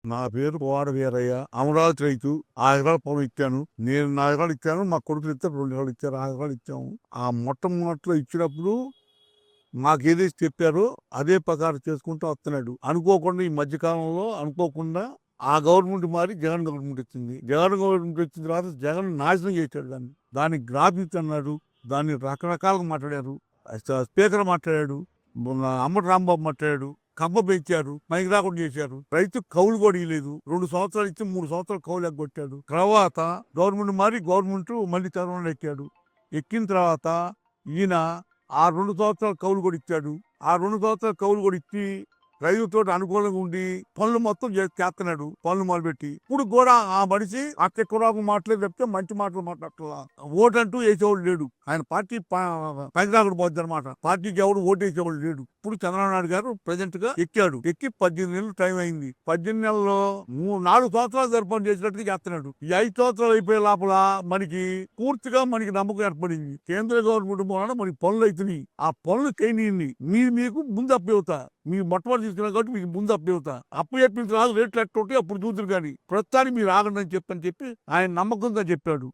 నా పేరు పోవాడ వీరయ్య. అమరావతి రైతు. 6 ఎకరాల పొలం ఇచ్చాను. నేను 4 ఎకరాలు ఇచ్చాను. మా కొడుకులు ఇస్తే 2 ఎకరాలు ఇచ్చారు. 6 ఎకరాలు ఇచ్చాము. ఆ మొట్టమొదట్లో ఇచ్చినప్పుడు మాకు ఏదైతే చెప్పారో అదే ప్రకారం చేసుకుంటూ వస్తున్నాడు. అనుకోకుండా ఈ మధ్యకాలంలో అనుకోకుండా ఆ గవర్నమెంట్ మారి జగన్ గవర్నమెంట్ వచ్చింది. జగన్ గవర్నమెంట్ వచ్చిన తర్వాత జగన్ నాశనం చేశాడు దాన్ని. దానికి గ్రాఫిక్స్ అన్నాడు. దాన్ని రకరకాలుగా మాట్లాడారు. స్పీకర్ మాట్లాడాడు. అమ్మటి రాంబాబు మాట్లాడాడు. కమ్మ పెంచారు. మైకి రాకుండా చేశారు. రైతు కౌలు కూడా ఇవ్వలేదు. 2 సంవత్సరాలు ఇచ్చి 3 సంవత్సరాలు కౌలు ఎగ్గొట్టాడు. తర్వాత గవర్నమెంట్ మారి గవర్నమెంట్ మళ్ళీ చదవడం ఎక్కాడు. ఎక్కిన తర్వాత ఈయన ఆ 2 సంవత్సరాలు కౌలు కూడా ఇచ్చాడు. ఆ 2 సంవత్సరాలు కౌలు కూడా ఇచ్చి రైతుతో అనుకూలంగా ఉండి పనులు మొత్తం చేస్తున్నాడు. పనులు మొదలుపెట్టి ఇప్పుడు కూడా ఆ మనిషి అట్టెక్కురాకు మాటలే చెప్తే మంచి మాటలు మాట్లాడట్లా. ఓటంటూ వేసేవాడు లేడు. ఆయన పార్టీ పైకి పోద్ది అనమాట. పార్టీకి ఎవడు ఓటు వేసేవాడు లేడు. ఇప్పుడు చంద్రబాబు నాయుడు గారు ప్రెసెంట్ గా ఎక్కి 18 నెలలు టైం అయింది. 18 నెలల్లో 4 సంవత్సరాలు సరిపని చేసినట్టుగా చేస్తున్నాడు. ఈ 5 సంవత్సరాలు అయిపోయే లోపల మనకి పూర్తిగా నమ్మకం ఏర్పడింది. కేంద్ర గవర్నమెంట్ మూలన మనకి పనులు అవుతున్నాయి. ఆ పనులు చేయనీయండి. మీకు ముందు అప్పవుతా. మీరు మొట్టమొదటి తీసుకున్నారు కాబట్టి మీకు ముందు అప్పవుతా. అప్పు చెప్పిన తర్వాత రేట్లు ఎట్టుంటే అప్పుడు చూద్దరు కానీ ప్రస్తుతానికి మీరు ఆగండి అని చెప్పి ఆయన నమ్మకంగా చెప్పాడు.